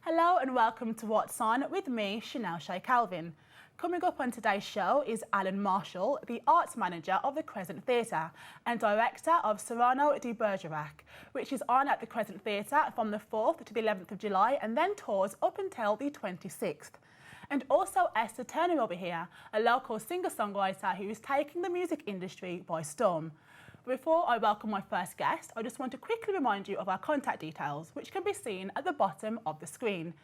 Hello and welcome to What's On with me, Chanel Shay Calvin. Coming up on today's show is Alan Marshall, the arts manager of the Crescent Theatre and director of Cyrano de Bergerac, which is on at the Crescent Theatre from the 4th to the 11th of July and then tours up until the 26th. And also Esther Turner will be here, a local singer-songwriter who is taking the music industry by storm. Before I welcome my first guest, I just want to quickly remind you of our contact details, which can be seen at the bottom of the screen.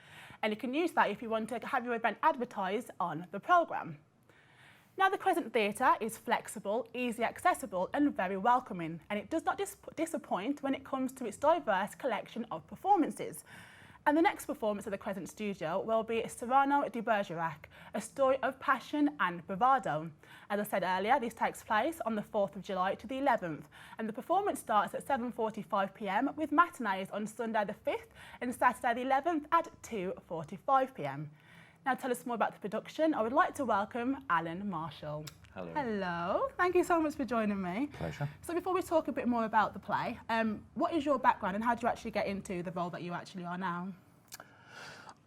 And you can use that if you want to have your event advertised on the programme. Now, the Crescent Theatre is flexible, easy accessible and very welcoming, and it does not disappoint when it comes to its diverse collection of performances. And the next performance at the Crescent Studio will be Cyrano de Bergerac, a story of passion and bravado. As I said earlier, this takes place on the 4th of July to the 11th, and the performance starts at 7:45 p.m. with matinees on Sunday the 5th and Saturday the 11th at 2:45 p.m. Now, to tell us more about the production, I would like to welcome Alan Marshall. Hello. Hello, thank you so much for joining me. Pleasure. So before we talk a bit more about the play, what is your background and how did you actually get into the role that you actually are now?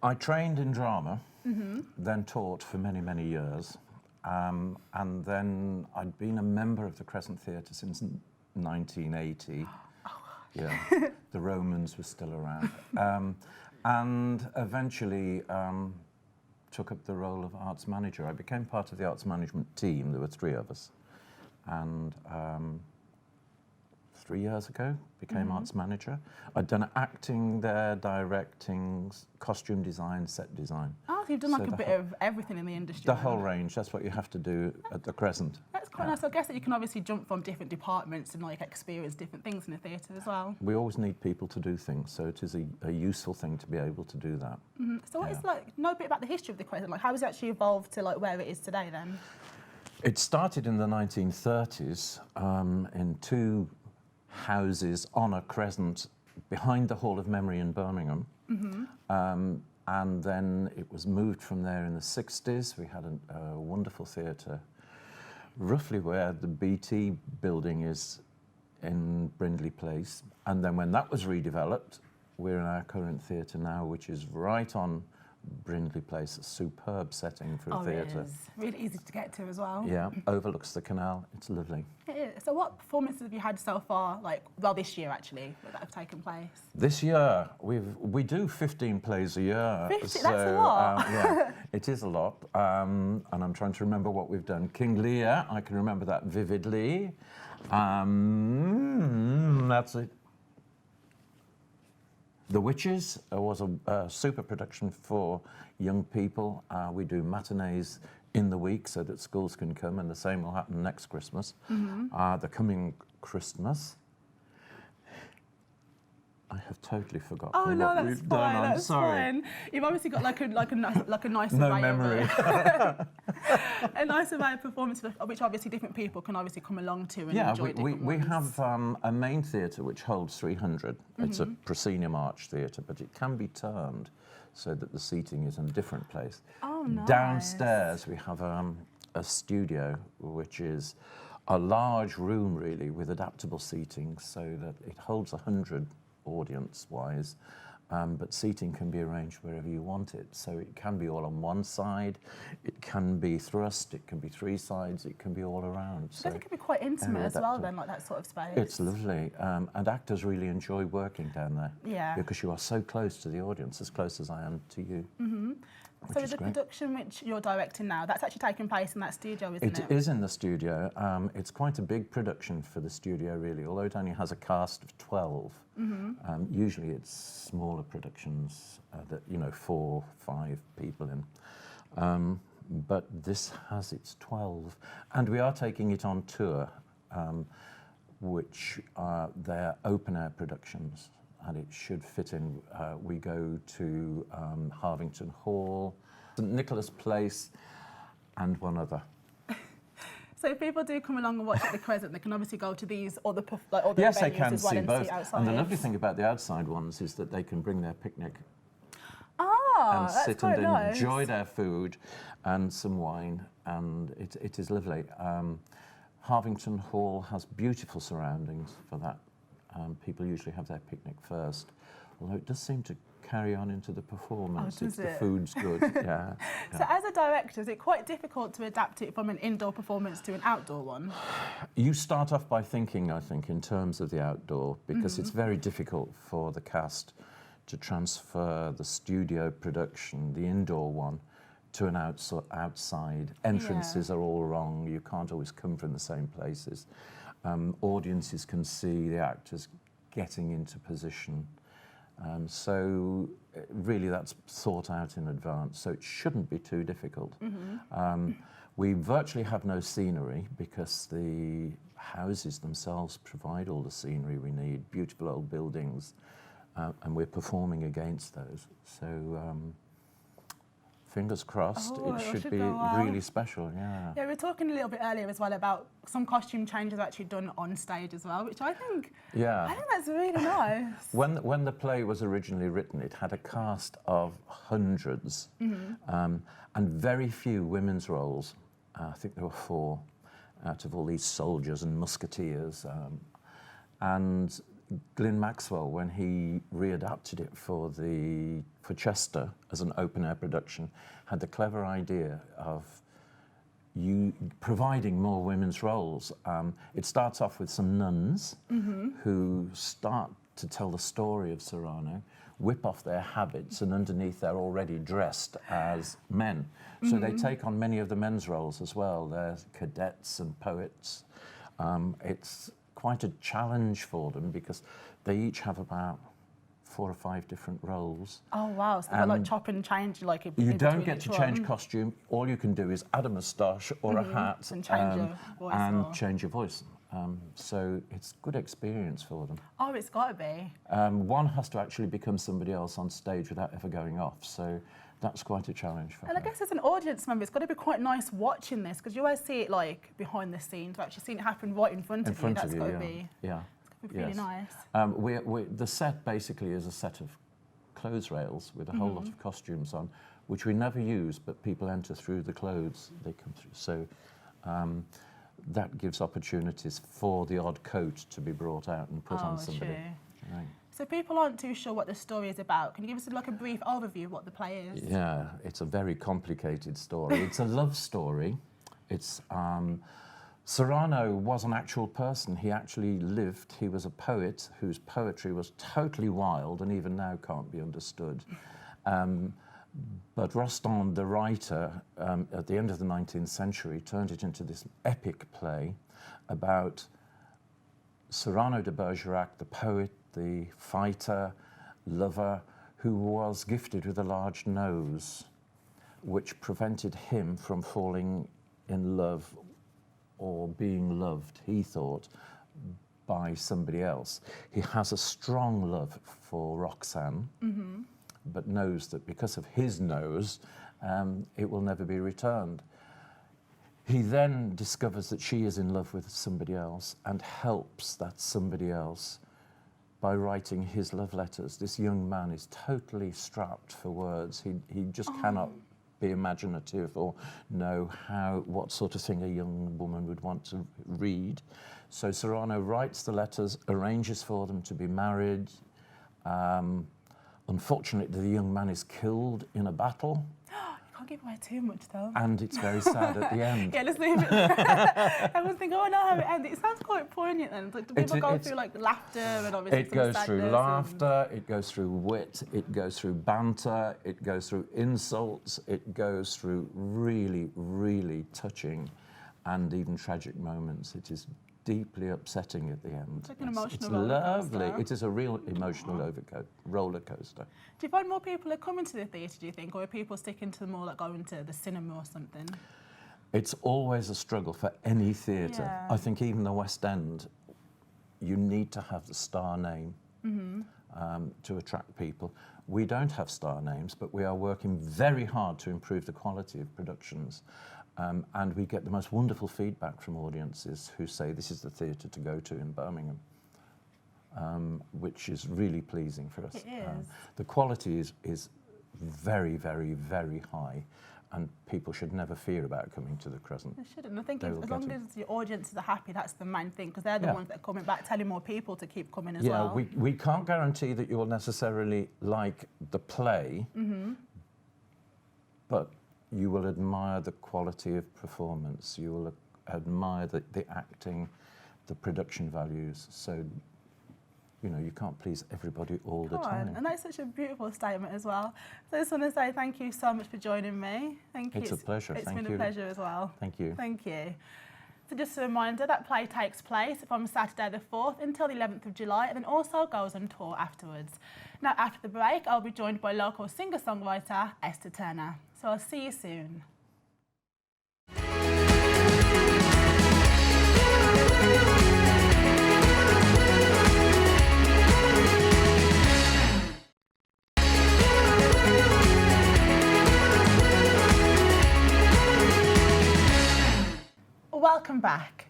I trained in drama, then taught for many, many years, and then I'd been a member of the Crescent Theatre since 1980. Yeah, the Romans were still around, and eventually took up the role of arts manager. I became part of the arts management team. There were 3 of us, and 3 years ago became arts manager. I'd done acting there, directing, costume design, set design. Oh, so you've done like a bit of everything in the industry. The whole range. That's what you have to do at the Crescent. That's quite nice. I guess that you can obviously jump from different departments and like experience different things in the theatre as well. We always need people to do things, so it is a useful thing to be able to do that. So what is like, know a bit about the history of the Crescent? Like, how has it actually evolved to like where it is today then? It started in the 1930s in 2 houses on a crescent behind the Hall of Memory in Birmingham. And then it was moved from there in the 60s. We had a wonderful theatre, roughly where the BT building is in Brindley Place. And then when that was redeveloped, we're in our current theatre now, which is right on Brindley Place, a superb setting for a theatre. It is. Really easy to get to as well. Yeah, overlooks the canal. It's lovely. It is. So what performances have you had so far, like, well, this year actually, that have taken place? This year, we do 15 plays a year. 50? So, That's a lot. Yeah, it is a lot. And I'm trying to remember what we've done. King Lear, I can remember that vividly. That's it. The Witches was a super production for young people. We do matinees in the week so that schools can come, and the same will happen next Christmas. The coming Christmas, I have totally forgotten what we've done. I'm That's sorry. fine. You've obviously got like a nice No array memory. a nice array of performances, which obviously different people can obviously come along to and enjoy different we ones. have a main theatre which holds 300. It's a proscenium arch theatre, but it can be turned so that the seating is in a different place. Oh, nice. Downstairs we have a studio, which is a large room really with adaptable seating so that it holds 100 audience-wise, but seating can be arranged wherever you want it. So it can be all on one side, it can be thrust, it can be 3 sides, it can be all around. So I think it can be quite intimate as well then, like that sort of space. It's lovely, and actors really enjoy working down there. Yeah. Because you are so close to the audience, as close as I am to you. So the production which you're directing now, that's actually taking place in that studio, isn't it? It is in the studio. It's quite a big production for the studio, really, although it only has a cast of 12. Usually it's smaller productions that, 4, 5 people in. But this has its 12. And we are taking it on tour, which they're open-air productions. And it should fit in. We go to Harvington Hall, St Nicholas Place, and one other. So if people do come along and watch at the Crescent, they can obviously go to these other yes, venues they can as well see and both. see outside. And the lovely thing about the outside ones is that they can bring their picnic and sit and nice. enjoy their food and some wine, and it is lovely. Harvington Hall has beautiful surroundings for that. People usually have their picnic first, although it does seem to carry on into the performance does if the it? food's good. Yeah. So as a director, is it quite difficult to adapt it from an indoor performance to an outdoor one? You start off by thinking, I think, in terms of the outdoor, because it's very difficult for the cast to transfer the studio production, the indoor one, to an outside. Entrances are all wrong. You can't always come from the same places. Audiences can see the actors getting into position. So really that's thought out in advance, so it shouldn't be too difficult. We virtually have no scenery because the houses themselves provide all the scenery we need, beautiful old buildings, and we're performing against those. So fingers crossed, it should be really special, yeah. Yeah, we were talking a little bit earlier as well about some costume changes actually done on stage as well, which I think that's really nice. When the play was originally written, it had a cast of hundreds and very few women's roles. I think there were 4 out of all these soldiers and musketeers. And Glyn Maxwell, when he readapted it for Chester as an open-air production, had the clever idea of providing more women's roles. It starts off with some nuns who start to tell the story of Cyrano, whip off their habits, and underneath they're already dressed as men. So they take on many of the men's roles as well. They're cadets and poets. It's quite a challenge for them because they each have about 4 or 5 different roles. Oh wow, so they've got like chop and change like you don't get to change costume. All you can do is add a moustache or a hat and change your voice. So it's good experience for them. Oh, it's got to be. One has to actually become somebody else on stage without ever going off. So that's quite a challenge for her. And I guess as an audience member, it's got to be quite nice watching this because you always see it like behind the scenes, but actually seeing it happen right in front of you. That's got to be. Yeah. It's really nice. The set basically is a set of clothes rails with a whole lot of costumes on, which we never use, but people enter through the clothes they come through. So that gives opportunities for the odd coat to be brought out and put on somebody. True. Right. So people aren't too sure what the story is about. Can you give us like a brief overview of what the play is? Yeah, it's a very complicated story. It's a love story. It's Cyrano was an actual person. He actually lived. He was a poet whose poetry was totally wild and even now can't be understood. But Rostand, the writer, at the end of the 19th century, turned it into this epic play about Cyrano de Bergerac, the poet, the fighter, lover, who was gifted with a large nose, which prevented him from falling in love or being loved, he thought, by somebody else. He has a strong love for Roxanne, but knows that because of his nose, it will never be returned. He then discovers that she is in love with somebody else and helps that somebody else by writing his love letters. This young man is totally strapped for words. He just cannot be imaginative or know what sort of thing a young woman would want to read. So Cyrano writes the letters, arranges for them to be married. Unfortunately, the young man is killed in a battle. Can't give away too much though. And it's very sad at the end. Yeah, let's leave it. Everyone's thinking, oh no, how it ends. It sounds quite poignant then. Like, do people go through like laughter and obviously it goes through laughter, it goes through wit, it goes through banter, it goes through insults, it goes through really, really touching and even tragic moments. It is deeply upsetting at the end. It's like an emotional it's roller lovely. coaster. It is a real emotional roller coaster. Do you find more people are coming to the theatre, do you think, or are people sticking to more like going to the cinema or something? It's always a struggle for any theatre. Yeah. I think even the West End, you need to have the star name to attract people. We don't have star names, but we are working very hard to improve the quality of productions. And we get the most wonderful feedback from audiences who say this is the theatre to go to in Birmingham, which is really pleasing for us. It is. The quality is very, very, very high. and people should never fear about coming to the Crescent. They shouldn't. I think They as will long get it. as your audiences are happy, that's the main thing, because they're the Yeah. ones that are coming back, telling more people to keep coming as Yeah, well. we can't guarantee that you will necessarily like the play, but you will admire the quality of performance. You will admire the acting, the production values. So, you know, you can't please everybody all the time. And that's such a beautiful statement as well. So I just want to say thank you so much for joining me. Thank you. It's a pleasure. It's Thank been you. a pleasure as well. Thank you. Thank you. So just a reminder, that play takes place from Saturday the 4th until the 11th of July and then also goes on tour afterwards. Now, after the break, I'll be joined by local singer-songwriter Esther Turner. So I'll see you soon. Welcome back.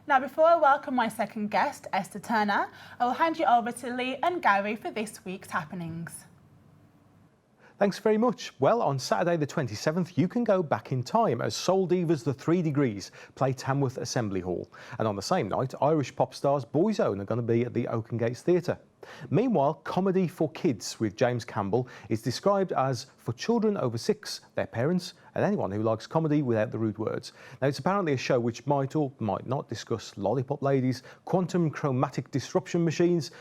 Now, before I welcome my second guest, Esther Turner, I will hand you over to Lee and Gary for this week's happenings. Thanks very much. Well, on Saturday the 27th, you can go back in time as Soul Divas The 3 Degrees play Tamworth Assembly Hall. And on the same night, Irish pop stars Boyzone are going to be at the Oakengates Theatre. Meanwhile, Comedy for Kids with James Campbell is described as for children over 6, their parents, and anyone who likes comedy without the rude words. Now, it's apparently a show which might or might not discuss lollipop ladies, quantum chromatic disruption machines,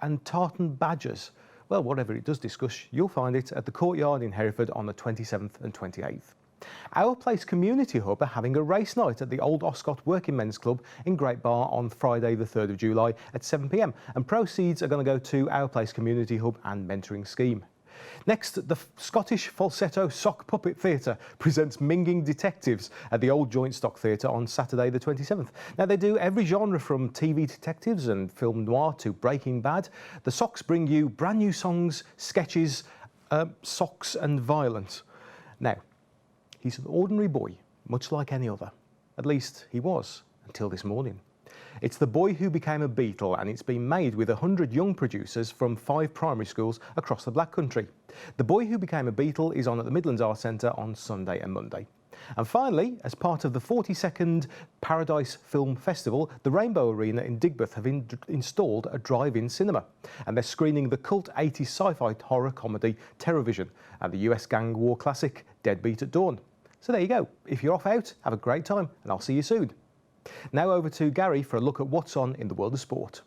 and tartan badgers. Well, whatever it does discuss, you'll find it at the Courtyard in Hereford on the 27th and 28th. Our Place Community Hub are having a race night at the Old Oscott Working Men's Club in Great Bar on Friday the 3rd of July at 7 p.m. and proceeds are going to go to Our Place Community Hub and Mentoring Scheme. Next, the Scottish Falsetto Sock Puppet Theatre presents Minging Detectives at the Old Joint Stock Theatre on Saturday the 27th. Now, they do every genre from TV detectives and film noir to Breaking Bad. The Socks bring you brand new songs, sketches, socks and violence. Now, he's an ordinary boy, much like any other. At least he was, until this morning. It's The Boy Who Became a Beatle, and it's been made with 100 young producers from 5 primary schools across the Black Country. The Boy Who Became a Beatle is on at the Midlands Arts Centre on Sunday and Monday. And finally, as part of the 42nd Paradise Film Festival, the Rainbow Arena in Digbeth have installed a drive-in cinema. And they're screening the cult 80s sci-fi horror comedy Terrorvision and the US gang war classic Deadbeat at Dawn. So there you go. If you're off out, have a great time, and I'll see you soon. Now over to Gary for a look at what's on in the world of sport.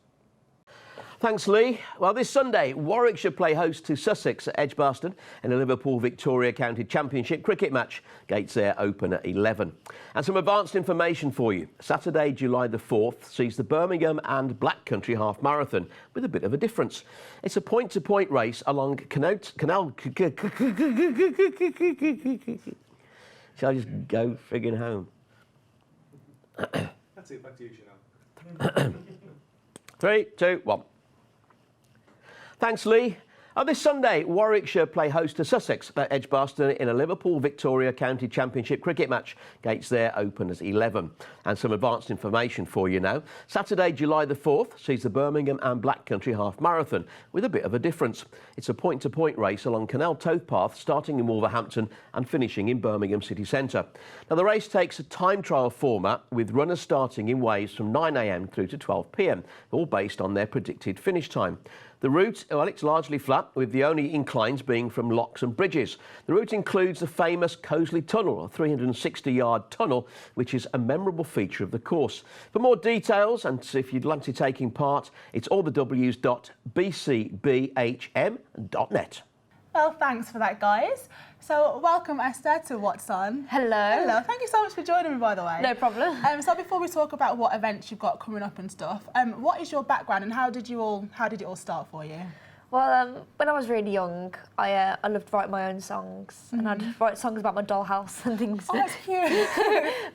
Thanks, Lee. Well, this Sunday, Warwickshire play host to Sussex at Edgbaston in a Liverpool-Victoria County Championship cricket match. Gates there open at 11. And some advanced information for you. Saturday, July the 4th, sees the Birmingham and Black Country Half Marathon with a bit of a difference. It's a point-to-point race along Canal... Shall I just go friggin' home? That's it, back to you, Chanel. 3, 2, 1. Thanks, Lee. This Sunday, Warwickshire play host to Sussex at Edgbaston in a Liverpool-Victoria County Championship cricket match. Gates there open at 11. And some advanced information for you now. Saturday, July the 4th, sees the Birmingham and Black Country Half Marathon with a bit of a difference. It's a point-to-point race along Canal Towpath, starting in Wolverhampton and finishing in Birmingham city centre. Now, the race takes a time trial format with runners starting in waves from 9 a.m. through to 12 p.m, all based on their predicted finish time. The route, well, it's largely flat, with the only inclines being from locks and bridges. The route includes the famous Coseley Tunnel, a 360-yard tunnel, which is a memorable feature of the course. For more details, and if you'd like to taking part, it's allthews.bcbhm.net. Well, thanks for that, guys. So, welcome, Esther, to What's On. Hello. Hello. Thank you so much for joining me, by the way. No problem. So, before we talk about what events you've got coming up and stuff, what is your background and how did it all start for you? Well, when I was really young, I loved writing my own songs, and I'd write songs about my dollhouse and things. Oh, that's cute.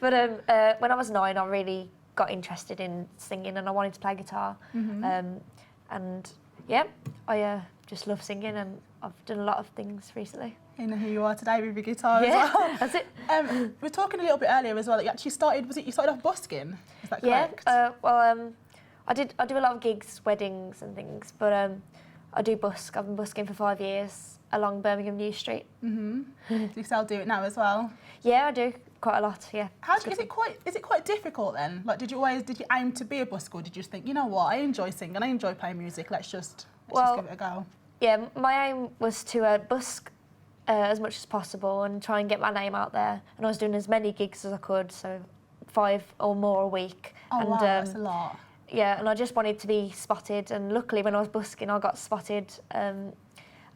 But when I was 9, I really got interested in singing, and I wanted to play guitar. And yeah, I just love singing, and I've done a lot of things recently. You know who you are today with your guitar as well. That's it. We were talking a little bit earlier as well that you actually started, you started off busking? Is that correct? Yeah, I do a lot of gigs, weddings and things, but I do busk. I've been busking for 5 years, along Birmingham New Street. Do you still do it now as well? Yeah, I do quite a lot. Yeah. Is it quite difficult then? Like, did you aim to be a busker, or did you just think, you know what, I enjoy singing, I enjoy playing music, let's just give it a go? Yeah, my aim was to busk as much as possible and try and get my name out there. And I was doing as many gigs as I could, so 5 or more a week. Oh, and, wow, that's a lot. Yeah, and I just wanted to be spotted. And luckily, when I was busking, I got spotted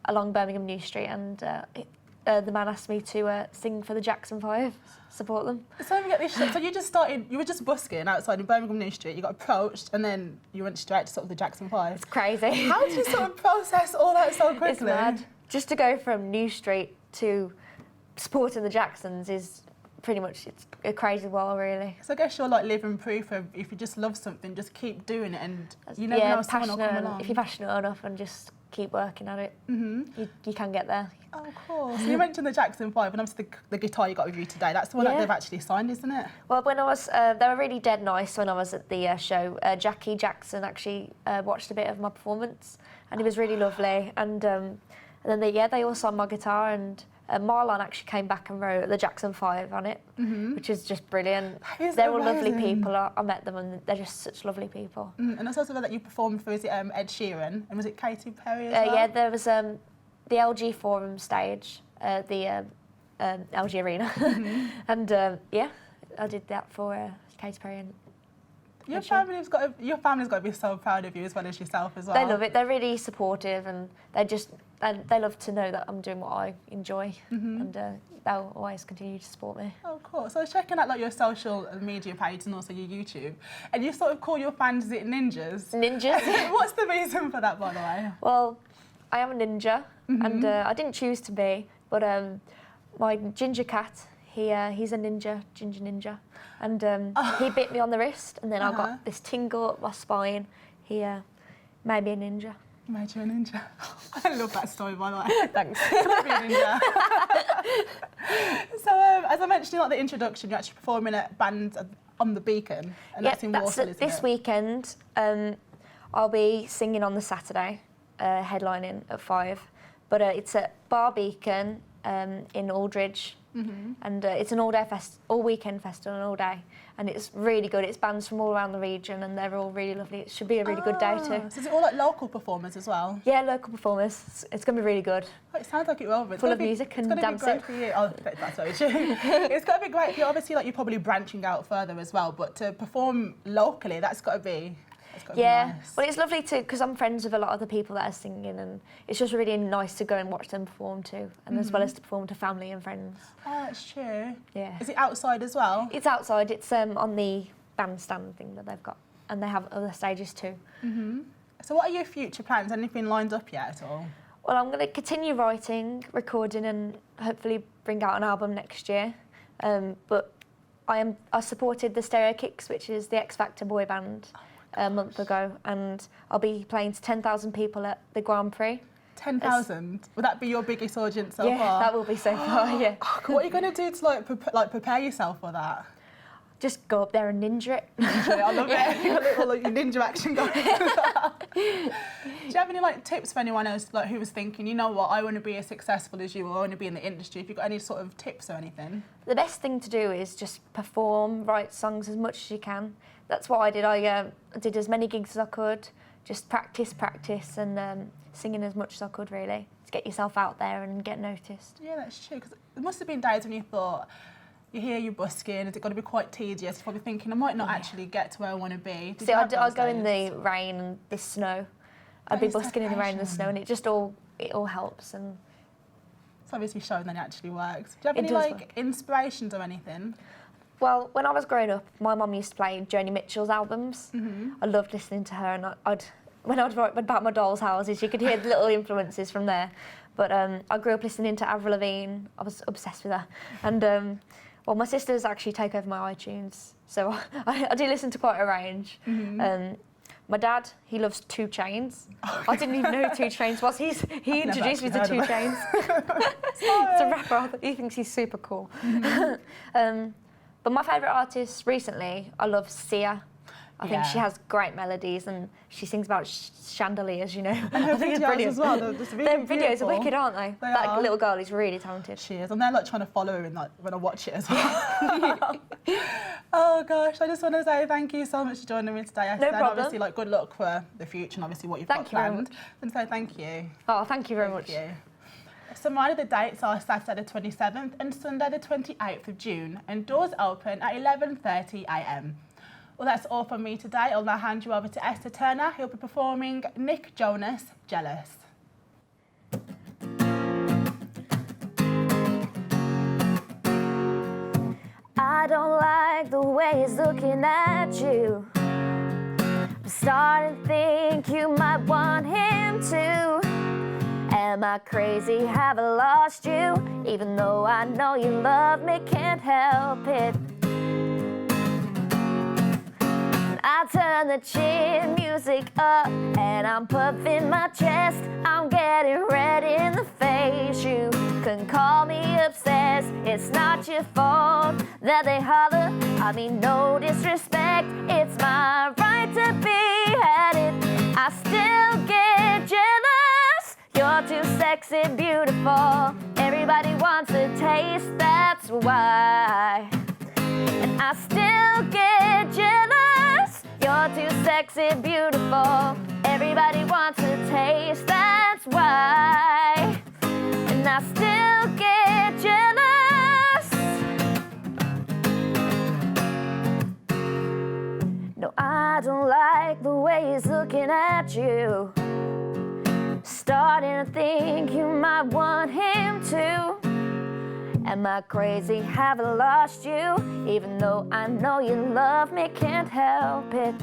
along Birmingham New Street, and the man asked me to sing for the Jackson 5, support them. So let me get this straight. So you were just busking outside in Birmingham New Street, you got approached, and then you went straight to sort of the Jackson 5. It's crazy. How did you sort of process all that so quickly? It's mad. Just to go from New Street to supporting the Jacksons is pretty much, it's a crazy world, really. So I guess you're like living proof of, if you just love something, just keep doing it, and you never know if someone will come along. If you're passionate enough and just keep working at it, you can get there. Oh, of course. So you mentioned the Jackson 5, and obviously the guitar you got with you today, that's the one that they've actually signed, isn't it? Well, when I was, they were really dead nice when I was at the show. Jackie Jackson actually watched a bit of my performance, and he was really lovely. And then they all signed my guitar, and Marlon actually came back and wrote the Jackson 5 on it, which is just brilliant. They're all lovely people. I met them, and they're just such lovely people. And it's also that you performed for, is it Ed Sheeran, and was it Katy Perry as well? Yeah, there was the LG Forum stage, the LG Arena, and I did that for Katy Perry. And your family's got to be so proud of you, as well as yourself as well. They love it. They're really supportive, and they love to know that I'm doing what I enjoy, and they'll always continue to support me. Oh, cool. So I was checking out like your social media page and also your YouTube, and you sort of call your fans, is it ninjas? Ninjas. What's the reason for that, by the way? Well, I am a ninja, and I didn't choose to be, but my ginger cat, he's a ninja, ginger ninja, and he bit me on the wrist, and then I got this tingle up my spine. He made me a ninja. Made you a ninja. I love that story, by the way. Thanks. Can I be a ninja? So, as I mentioned in like the introduction, you're actually performing at bands on the Beacon, and that's in Walsall, isn't this it? weekend. I'll be singing on the Saturday, headlining at 5, but it's at Bar Beacon in Aldridge. And it's an all weekend festival, all day, and it's really good. It's bands from all around the region, and they're all really lovely. It should be a really good day too. So is it all like local performers as well? Yeah, local performers. It's going to be really good. Oh, it sounds like it will. Full of music and dancing. It's going to be great for you. Oh, that's very true. It's going to be great for you. Obviously, like you're probably branching out further as well, but to perform locally, that's got to be. Nice. Well, it's lovely too, because I'm friends with a lot of the people that are singing, and it's just really nice to go and watch them perform too, and as well as to perform to family and friends. Oh, that's true. Yeah. Is it outside as well? It's outside. It's on the bandstand thing that they've got, and they have other stages too. So what are your future plans? Anything lined up yet at all? Well, I'm going to continue writing, recording, and hopefully bring out an album next year. But I supported the Stereo Kicks, which is the X Factor boy band, a month ago, and I'll be playing to 10,000 people at the Grand Prix. 10,000? Would that be your biggest audience so far? Yeah, that will be so far, yeah. What are you going to do to prepare yourself for that? Just go up there and ninja it. I love it. You've got a little ninja action going. Do you have any tips for anyone else who was thinking, you know what, I want to be as successful as you, or I want to be in the industry? If you've got any sort of tips or anything? The best thing to do is just perform, write songs as much as you can. That's what I did. I did as many gigs as I could, just practice, and singing as much as I could, really, to get yourself out there and get noticed. Yeah, that's true, because there must have been days when you thought, you hear you're busking, is it got to be quite tedious? You're probably thinking, I might not actually get to where I want to be. See, I'd go in the rain and the snow. I'd be busking in the rain and the snow, and it all helps. And it's obviously shown that it actually works. Do you have any inspirations or anything? Well, when I was growing up, my mum used to play Joni Mitchell's albums. I loved listening to her, and when I'd write about my doll's houses, you could hear the little influences from there. But I grew up listening to Avril Lavigne. I was obsessed with her. And well, my sisters actually take over my iTunes, so I do listen to quite a range. My dad, he loves 2 Chainz. I didn't even know who 2 Chainz was. He introduced me to 2 Chainz. It's a rapper. He thinks he's super cool. But my favourite artist recently, I love Sia. I think she has great melodies and she sings about chandeliers, you know. And her I think it's videos brilliant. as well, they're just really Their videos beautiful. are wicked, aren't they? They That are. little girl is really talented. She is, and they're like trying to follow her in like when I watch it as well. Oh gosh, I just want to say thank you so much for joining me today, Esther. No And problem. obviously, like good luck for the future and obviously what you've Thank got you very planned. much. And so thank you. Oh, thank you very much. Thank you. So mine of the dates are Saturday the 27th and Sunday the 28th of June, and doors open at 11:30 a.m. Well, that's all from me today. I'll now hand you over to Esther Turner, who'll be performing Nick Jonas, Jealous. I don't like the way he's looking at you. I'm starting to think you might want him too. Am I crazy? Have I lost you? Even though I know you love me, can't help it. I turn the chin music up and I'm puffing my chest. I'm getting red in the face. You can call me obsessed. It's not your fault that they holler. I mean, no disrespect. It's my right to be at it. I still get jealous. You're too sexy, beautiful. Everybody wants a taste, that's why. And I still get jealous. You're too sexy, beautiful. Everybody wants a taste, that's why. And I still get jealous. No, I don't like the way he's looking at you. Starting to think you might want him too. Am I crazy? Have I lost you? Even though I know you love me, can't help it.